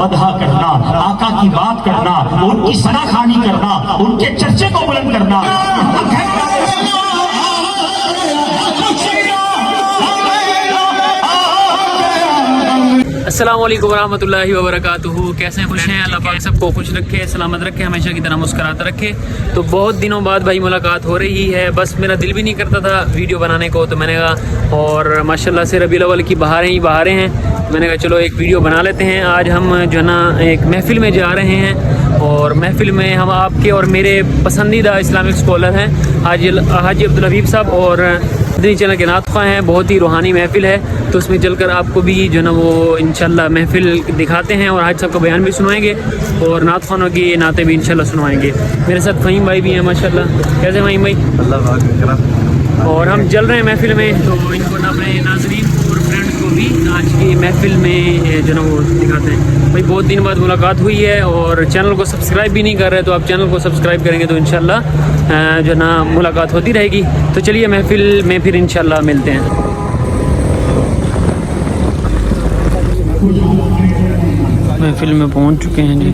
मदहा करना, आका की बात करना, उनकी सनाखानी करना, उनके चर्चे को बुलंद करना। अस्सलाम वालेकुम रहमतुल्लाहि व बरकातुहू। कैसे हैं? खुश हैं? अल्लाह पाक सबको खुश रखे, सलामत रखे, हमेशा की तरह मुस्कुराता रखे। तो बहुत दिनों बाद भाई मुलाकात हो रही है। बस मेरा दिल भी नहीं करता था वीडियो बनाने को, तो मैंने कहा, और माशाल्लाह से रबीउल अव्वल की बहारें ही बहारें हैं, मैंने कहा चलो एक वीडियो बना लेते हैं। आज हम जो है ना एक महफ़िल में जा रहे हैं, और महफ़िल में हम आपके और मेरे पसंदीदा इस्लामिक स्कॉलर हैं हाजी अब्दुल हबीब साहब और मदनी चैनल के नातख़्वाह हैं। बहुत ही रूहानी महफ़िल है, तो उसमें चलकर आपको भी जो है ना वो इंशाल्लाह महफ़िल दिखाते हैं, और हाजी साहब का बयान भी सुनवाएंगे और नातख़्वानों की नाते भी इंशाल्लाह सुनवाएंगे। मेरे साथ फ़हीम भाई भी हैं माशाल्लाह। कैसे फ़हीम भाई? अल्लाह पाक करम। और हम चल रहे हैं महफ़िल में, तो इनको ना अपने नाज़रीन और फ्रेंड्स को भी आज की महफ़िल में जो ना वो दिखाते हैं। भाई बहुत दिन बाद मुलाकात हुई है, और चैनल को सब्सक्राइब भी नहीं कर रहे, तो आप चैनल को सब्सक्राइब करेंगे तो इंशाल्लाह जो ना मुलाकात होती रहेगी। तो चलिए महफ़िल में फिर इंशाल्लाह मिलते हैं। महफ़िल में पहुंच चुके हैं जी।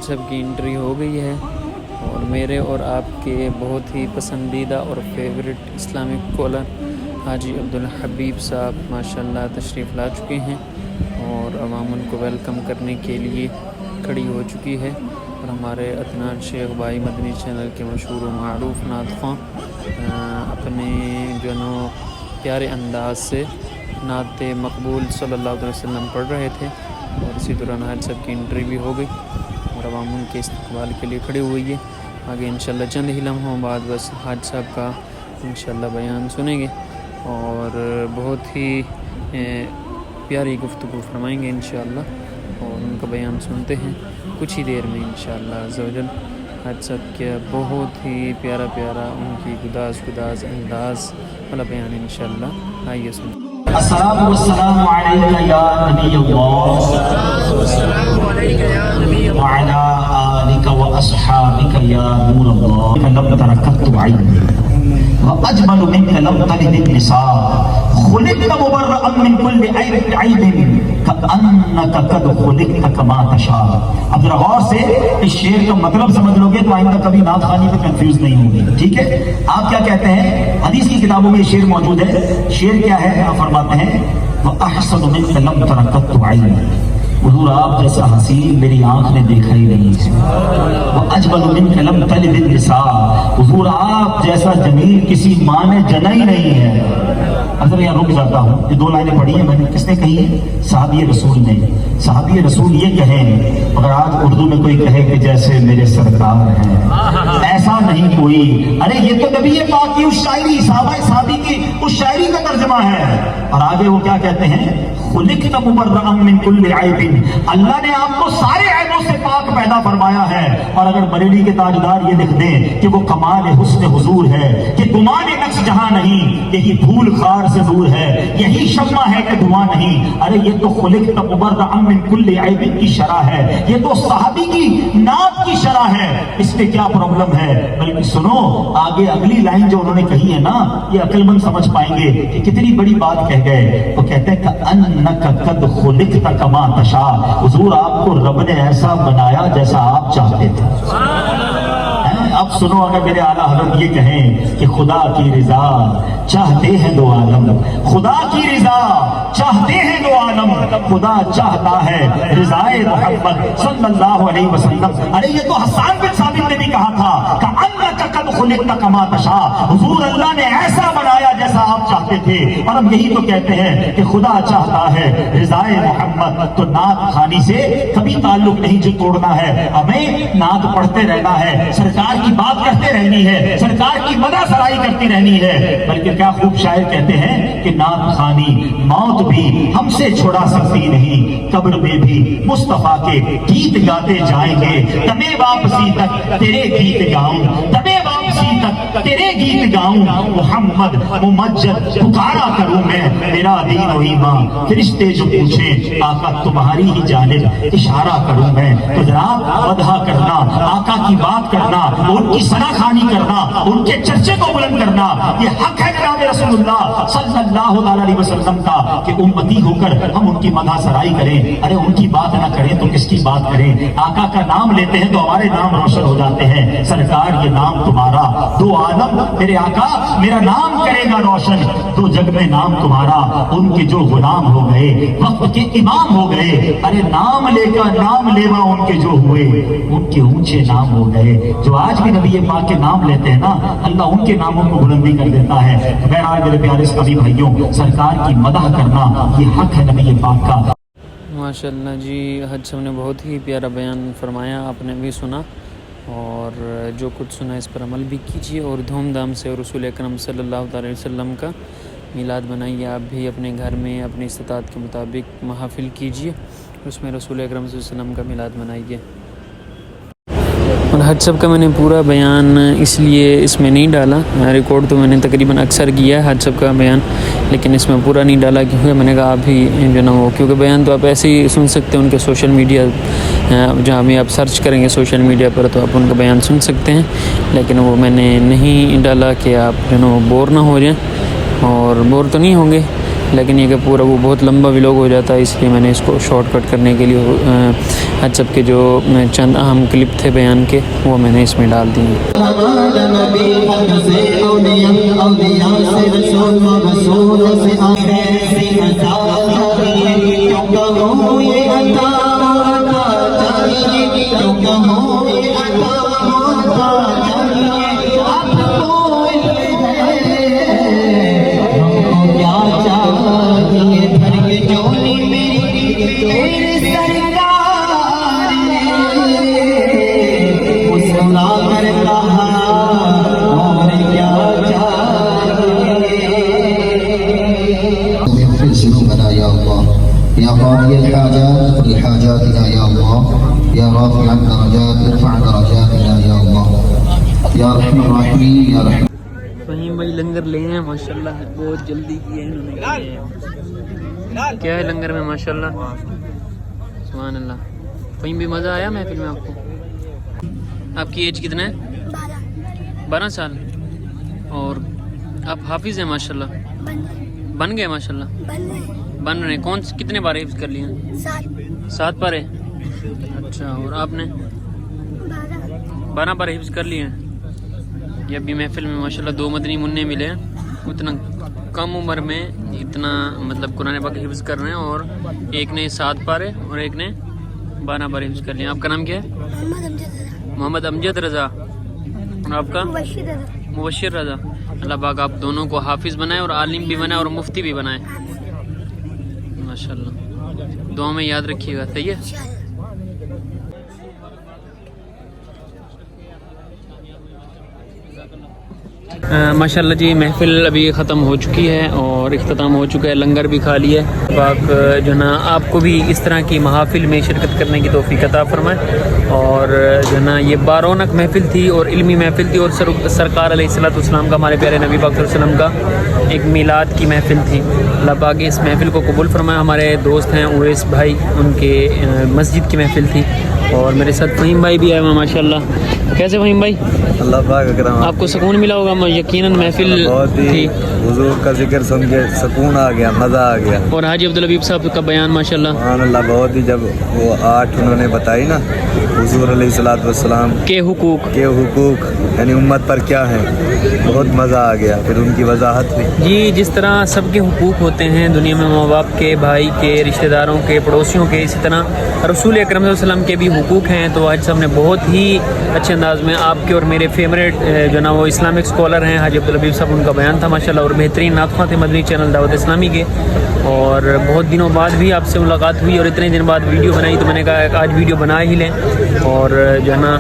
सब की एंट्री हो गई है, और मेरे और आपके बहुत ही पसंदीदा और favourite Islamic scholar Haji Abdul हबीब साहब माशाल्लाह तशरीफ़ ला चुके हैं, और अवाम उनको वेलकम करने के लिए खड़ी हो चुकी है। और हमारे अदनान शेख भाई मदनी चैनल के मशहूर व मारूफ नातख़्वाह अपने जो नो प्यारे अंदाज से नात मकबूल सल्लल्लाहु अलैहि वसल्लम पढ़ रहे थे, और इसी दौरान हाजी साहब की एंट्री भी हो गई, और अवाम उनके इस्तकबाल के लिए खड़ी हुई है। आगे इंशाल्लाह चंद ही लम्हों बाद बस हाजी साहब का इंशाल्लाह बयान सुनेंगे, और बहुत ही प्यारी गुफ्तगू फरमाएंगे इंशाल्लाह, और उनका बयान सुनते हैं कुछ ही देर में इंशाल्लाह अज़्ज़वजल। हाजी साहब के बहुत ही प्यारा प्यारा उनकी गुदाज अंदाज़ वाला बयान इंशाल्लाह आइए सुन। अस्सलामु वस्सलामु अलैका या नबी अल्लाह व अला आलिका व अस्हाबिका या नूर अल्लाह। लब तरकतु ऐनी व अजमलु मिनका लब तलिद निसा खुलिक़्ता मुबर्रअन मिन कुल्लि ऐबिन कअन्नका कद खुलिक़्ता कमा तशा। अब जरा गौर से इस शेर का मतलब समझ लोगे तो आइंदा कभी नात खानी पे कंफ्यूज नहीं होगी, ठीक है। आप क्या कहते हैं, हदीस की किताबों में शेर मौजूद है। शेर क्या है? आप फरमाते हैं व अहसनु मिनका लब तरकतु ऐनी, हुजूर आप जैसा हसीन मेरी आंख ने देखा ही नहीं वो अजमल मिन कलम तलिद निसा, हुजूर आप जैसा जमील किसी माँ ने जना ही नहीं है। अगर यहाँ रुक जाता हूँ, ये दो लाइनें पढ़ी है मैंने, किसने कही है? साहबी रसूल ने। साहबी रसूल ये कहें, अगर आज उर्दू में कोई कहे कि जैसे मेरे सरकार हैं, ऐसा नहीं कोई। अरे ये तो नबी पाक की उस शायरी, साहबी की उस शायरी का तर्जमा है। और आगे वो क्या कहते हैं? खुलिक़्ता मुबर्रअन मिन कुल्लि ऐबिन, अल्लाह ने आपको सारे ऐबों से पाक पैदा फरमाया है। और अगर बरेली के ताजदार ये लिख दें कि वो कमाल हुस्न हुजूर है कि गुमान नक्श जहां नहीं, यही धूल खार से दूर है, यही शम्मा है कि धुआं नहीं। अरे ये तो खुलिक़्ता मुबर्रअन मिन कुल्लि ऐबिन की शरह है, ये तो सहाबी की नात की शरह है। इसमें क्या प्रॉब्लम है? बल्कि सुनो आगे अगली लाइन जो उन्होंने कही है ना, ये अक्लमंद समझ पाएंगे कि कितनी बड़ी बात कह गए। वो कहते हैं कि अन्नका कद खुलिक़्ता कमा तशा, हुजूर आपको रब ने ऐसा बनाया जैसा आप चाहते थे। अब सुनो, अगर मेरे आला हज़रत ये कहें कि खुदा की रिजा चाहते हैं दो आलम, खुदा की रिजा चाहते हैं दो आलम, खुदा चाहता है रिजाए मोहम्मद सल्लल्लाहु अलैहि वसल्लम। अरे ये तो हसन बिन साबित ने भी कहा था कि अन्नका कद खुलिक़्ता कमा तशा, हुजूर अल्लाह ने ऐसा बनाया जैसा आप चाहते थे। और हम यही तो कहते हैं कि खुदा चाहता है रिजाए मोहम्मद। तो नात खानी से कभी ताल्लुक नहीं जो तोड़ना है, हमें नात पढ़ते रहना है, सरकार की बात करते रहनी है, सरकार की मदह सराई करती रहनी है। बल्कि क्या खूब शायर कहते हैं कि नात खानी मौत भी हमसे छुड़ा सकती नहीं, कब्र में भी मुस्तफा के गीत गाते जाएंगे, तबे वापसी तक तेरे गीत गाऊं, तबे वापसी तक तेरे गीत गाऊं, मोहम्मद मुमज्जद पुकारा करूं मैं, मेरा दीन और ईमान। फरिश्ते जो पूछे आका तुम्हारी ही जानिब इशारा करूं मैं। तो जनाब वधा करना, आका की बात करना, उनकी सराखानी करना, उनके चर्चे को बुलंद करना, ये हक है जनाब रसूलुल्लाह सल्लल्लाहु अलैहि वसल्लम का कि उम्मती होकर हम उनकी मदह सराई करें। अरे उनकी बात ना करें तो किसकी बात करें? आका का नाम लेते हैं तो हमारे नाम रोशन हो जाते हैं। सरकार ये नाम तुम्हारा, दो आलम मेरे आका मेरा नाम करेगा रोशन, दो जग में नाम तुम्हारा, उनके जो गुलाम हो गए वक्त के इमाम हो गए। अरे नाम लेकर नाम लेवा उनके जो हुए, उनके ऊंचे नाम हो गए। जो आज भी नबी पाक के नाम लेते हैं ना, अल्लाह उनके नामों को बुलंदी कर देता है। बहरहाल मेरे प्यारे सभी भाइयों, सरकार की मदह करना ये हक है नबी पाक का। माशाल्लाह जी, हज साहब ने बहुत ही प्यारा बयान फरमाया, आपने भी सुना और जो कुछ सुना इस पर अमल भी कीजिए और धूमधाम से रसूल अकरम सल्लल्लाहु अलैहि वसल्लम का मिलाद बनाइए। आप भी अपने घर में अपनी इस्तात के मुताबिक महफिल कीजिए, उसमें रसूल अकरम सल्लल्लाहु अलैहि वसल्लम का मिलाद बनाइए। और हज साहब का मैंने पूरा बयान इसलिए इसमें नहीं डाला, रिकॉर्ड तो मैंने तकरीबन अक्सर किया है हज साहब का बयान, लेकिन इसमें पूरा नहीं डाला क्योंकि मैंने कहा आप ही जो ना हो, क्योंकि बयान तो आप ऐसे ही सुन सकते हैं उनके सोशल मीडिया, जहाँ भी आप सर्च करेंगे सोशल मीडिया पर तो आप उनका बयान सुन सकते हैं, लेकिन वो मैंने नहीं डाला कि आप जो ना बोर ना हो जाएं। और बोर तो नहीं होंगे, लेकिन ये कि पूरा वो बहुत लंबा व्लॉग हो जाता है, इसलिए मैंने इसको शॉर्टकट करने के लिए हज साहब के जो चंद अहम क्लिप थे बयान के वो मैंने इसमें डाल दिए। या क़ादी अल-हाजात क़ुल हाजातिना या अल्लाह या राफ़िअ अद-दरजात इरफ़अ दरजातिना या अल्लाह या रहमान रहीम या रहमान। फहीम भाई लंगर ले हैं माशाल्लाह, बहुत जल्दी किए इन्होंने। क्या है लंगर में माशाल्लाह, सुभान अल्लाह। फहीम भी मज़ा आया महफिल में आपको? आपकी एज कितना है? 12 साल। और आप हाफिज़ हैं माशाल्लाह? बन गए माशाल्लाह, बन रहे। कौन कितने बार हिफ्ज़ कर लिए हैं? 7 बार है। अच्छा, और आपने 12 बार हिफ्ज़ कर लिए हैं। ये अभी महफिल में माशाल्लाह 2 मदनी मुन्ने मिले हैं, उतना کم عمر میں اتنا مطلب قرآن پاک حفظ کر رہے ہیں، اور ایک نے 7 پارے اور ایک نے 12 پارے حفظ کر لیا. آپ کا نام کیا ہے؟ محمد امجد رضا. اور آپ کا؟ مبشر رضا. اللہ پاک آپ دونوں کو حافظ بنائے اور عالم بھی بنائے اور مفتی بھی بنائے. ماشاءاللہ. دعا میں یاد رکھیے گا. صحیح ہے. ماشاءاللہ جی، محفل ابھی ختم ہو چکی ہے اور اختتام ہو چکا ہے. لنگر بھی کھا لیا ہے. پاک جو نا آپ کو بھی اس طرح کی محافل میں شرکت کرنے کی توفیق عطا فرمائے. اور جو نا یہ بارونق محفل تھی اور علمی محفل تھی، اور سرکار علیہ الصلوۃ والسلام کا، ہمارے پیارے نبی پاک صلی اللہ علیہ وسلم کا ایک میلاد کی محفل تھی. اللہ پاک اس محفل کو قبول فرمائے. ہمارے دوست ہیں اویس بھائی، ان کے مسجد کی محفل تھی، اور میرے ساتھ فہیم بھائی بھی آئے ہوئے. ماشاء اللہ. کیسے فہیم بھائی؟ اللہ پاک اکرم. آپ کو سکون ملا ہوگا یقیناً. محفل بہت ہی تھی، حضور کا ذکر سن کے سکون آ گیا، مزہ آ گیا. اور حاجی عبدالحبیب صاحب کا بیان ماشاءاللہ سبحان اللہ. بہت ہی جب وہ 8 انہوں نے بتائی نا حضور علیہ الصلوۃ والسلام کے حقوق، یعنی امت پر کیا ہے، بہت مزہ آ گیا. پھر ان کی وضاحت ہوئی. جی جس طرح سب کے حقوق ہوتے ہیں دنیا میں، ماں باپ کے، بھائی کے، رشتہ داروں کے، پڑوسیوں کے، اسی طرح رسول اکرم صلی اللہ علیہ وسلم کے بھی حقوق ہیں. تو حاجی صاحب نے بہت ہی اچھے انداز میں، آپ کے اور میرے فیوریٹ جو نا وہ اسلامک اسکالر ہیں حاجی عبدالحبیب صاحب، ان کا بیان تھا ماشاءاللہ. اور بہترین ناطقہ تھے مدنی چینل دعوت اسلامی کے. اور بہت دنوں بعد بھی آپ سے ملاقات ہوئی، اور اتنے دن بعد ویڈیو بنائی، تو میں نے کہا کہ آج ویڈیو بنا ہی لیں. اور جو ہے نا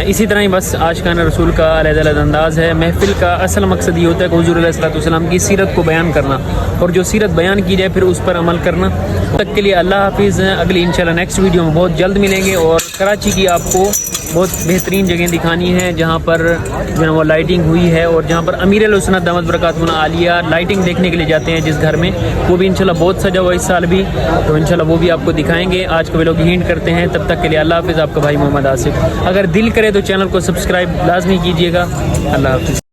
اسی طرح ہی بس آشقان رسول کا علیحدہ علیحدہ انداز ہے. محفل کا اصل مقصد یہ ہوتا ہے کہ حضور علیہ الصلوۃ والسلام کی سیرت کو بیان کرنا، اور جو سیرت بیان کی جائے پھر اس پر عمل کرنا. تک کے لیے اللہ حافظ. اگلی انشاءاللہ نیکسٹ ویڈیو میں بہت جلد ملیں گے. اور کراچی کی آپ کو بہت بہترین جگہیں دکھانی ہے جہاں پر جو ہے وہ لائٹنگ ہوئی ہے، اور جہاں پر امیر علیہ السنت دامت برکاتہ عالیہ لائٹنگ دیکھنے کے لیے جاتے ہیں جس گھر میں، وہ بھی انشاءاللہ بہت سجا ہوا اس سال بھی. تو انشاءاللہ وہ بھی آپ کو دکھائیں گے. آج کے ویلوگ ہینٹ کرتے ہیں. تب تک کے لیے اللہ حافظ. آپ کا بھائی محمد آصف. اگر دل کرے تو چینل کو سبسکرائب لازمی کیجیے گا. اللہ حافظ.